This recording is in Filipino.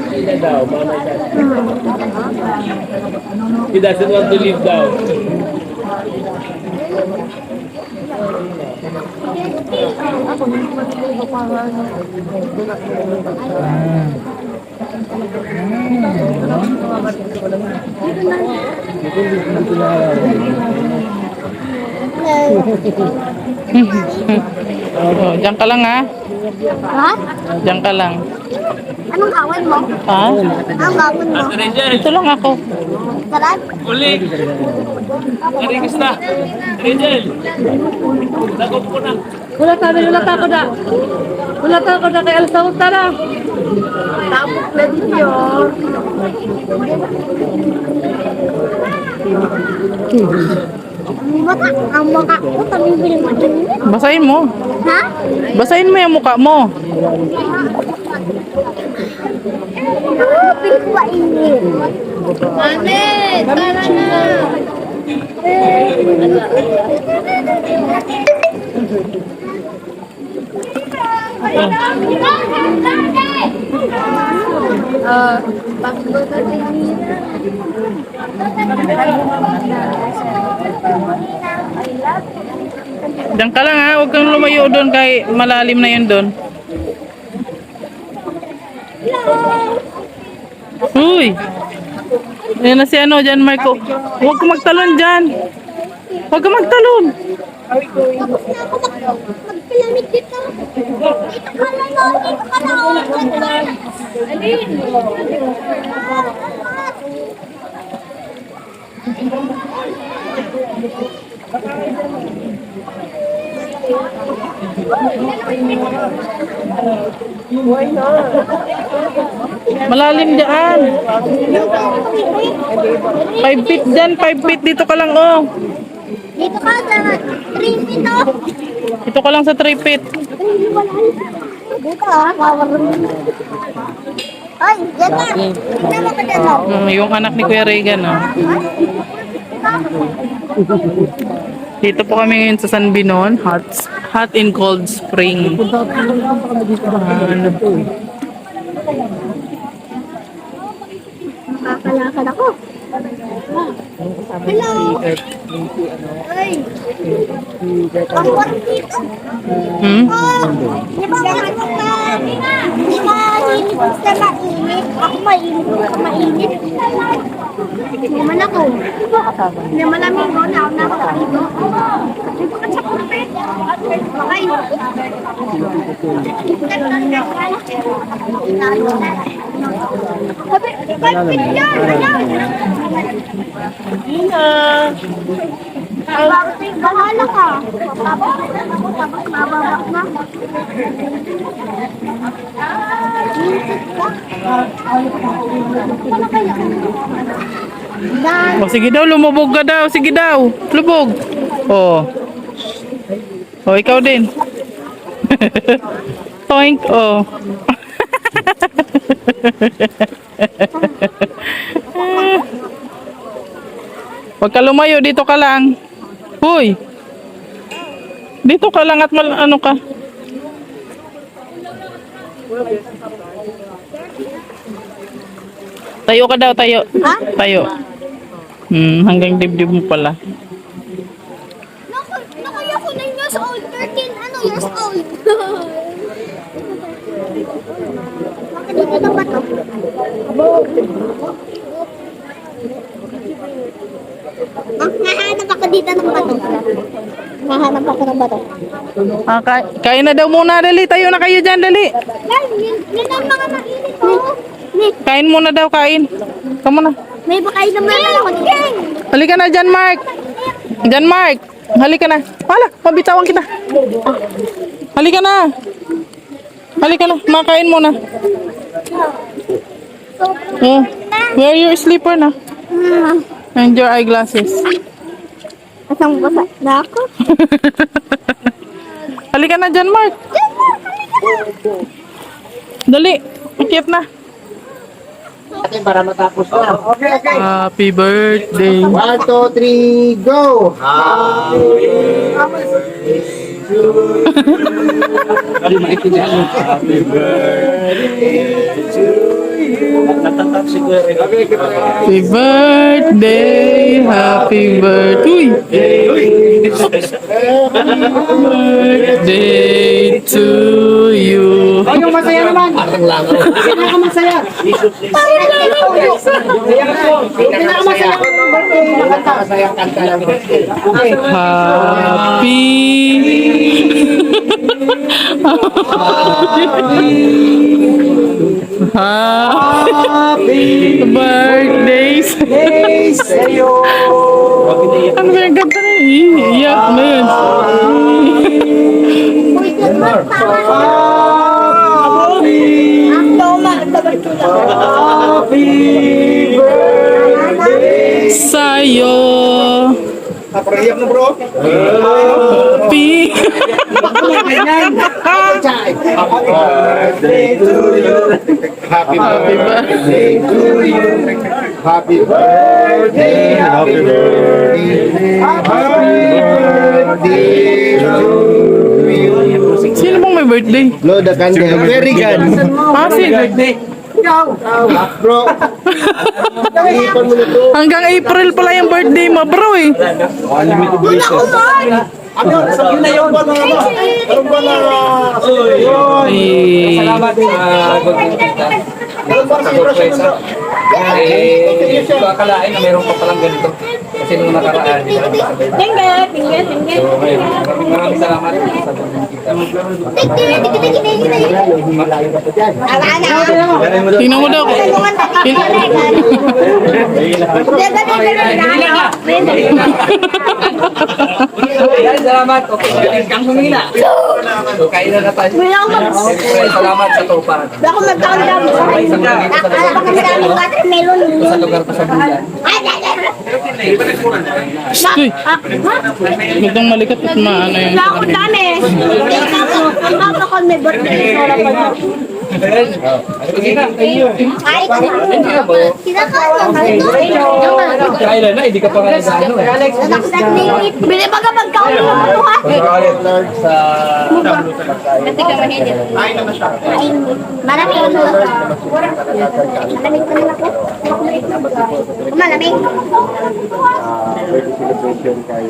Sila daw, mama daw. He doesn't want to leave daw. Oh, diyan ka lang ha. Ha? Diyan ka lang. Anong gawin mo? Ha? Anong gawin mo? Ito lang ako. Sarap? Ulit! Karikis na! Rizal! Lagop ko na! Wala pa ako na. Wala pa ako na kay Alsauta na. Tapos na din yun. Ang mukha ko, tumibili mo din. Basahin mo. Ha? Basahin mo yung mukha mo. Piling ko ba init? Ate, tara na. Diyan ka lang ha. Huwag kang lumayo doon kay malalim na yun doon. Uy! Ayan na si ano dyan, Marco. Huwag ka magtalon dyan. Huwag ka magtalon. Tapos na ako magpilamig dito. Dito ka lang, no? Dito ka lang. Alin? Malalim dyan. 5 feet dyan, 5 feet. Dito ka lang, oh. Dito ka sa 3 feet, oh. Dito ka lang sa 3 feet. Dito, ah. Ay, yan na. Tama ka dyan, oh. Yung anak ni Kuya Regan, oh. Dito po kami ngayon sa San Binon, hot and cold spring. Nakakalakad ako. Hello. Ay. Ang work dito. Oh, di ba mainit sa mainit? Ako mainit. Naman ako. Malamig ko na ako nakakaligo. Di ba ka sa kupit? Okay. Sabi, kapit yan! Bahala ka. Mababak na. O sige daw, lumubog ka daw. Sige daw, lubog. Oh. Oh, ikaw din. Toink, oh. Huwag ka lumayo, dito ka lang. Hoy. Dito ka lang at ano ka. Tayo ka daw, tayo. Ha? Tayo. Hanggang dibdib mo pala. Nakuya ko 9 years old, 13 years old. Dito na ba ito? Nahanap ako dito ng bato. Nahanap ako ng bato. Kain na daw muna, dali. Tayo na kayo dyan, dali. Yan ang mga mainit ko. Kain muna daw, kain. Kamu na. May bakain naman ako dito. Halika na dyan, Mark. Dyan, Mark. Halika na. Wala, mabitawan kita. Halika na. Halika na, makain muna. Oh, wear your slipper na. And your eyeglasses. Asang basa na ako? Halika na dyan, Mark. Dali, akit na. Para matapos na. Okay. Happy birthday. 1, 2, 3, go! Happy birthday to you. Happy birthday Happy birthday, happy birthday. Birthday to you. Yung masaya naman. Pinakamasaya. Pinakamasaya. Masayang kanta lang. Okay. Happy birthday Sa'yo. Ano ba yung kanta na yun? Iiyak na yun. Uy, Denmark, tama na. Ang toma, nagbabartula. Happy birthday. Sa'yo. Napahiyak na bro. Happy. Happy birthday to you. Happy birthday to you. Happy birthday. Happy birthday. Happy birthday to you. Sino bang may birthday? Blow the candle. Very good. Birthday. Bro. Ipan mo na to. Hanggang April pala yung birthday mo, bro eh. Ano? Yun na yun. Ano ba na? Eh, Salamat sa Ano ba si Rosa? hindi ko akalain na meron pa palang ganito. Kasi nung nakaraan, di ba? Tingget, tingget, tingget. So, ngayon, maraming salamat sa pagkikita. tingnan mo daw. Guys, salamat. Okay, galing kang humila. So, kain na tayo. Siyempre, salamat sa tupan. Ako magkaon lang sa kayo. Nakala ko kami daming watermelon. Sa lugar ko sa bulan. Uy, huwag kang malikat at maano yung Wala akong dami. Ang papa ko may birthday. Sora pa na. Sige na. Kahit kinakain Kailan na, hindi ka pa nga nag-ano eh. Bili ba ka magkaon ng mga ha? Sa Kasi ka mahinit. Malamig. Malamig pa nila po. Malamig. Birthday celebration kay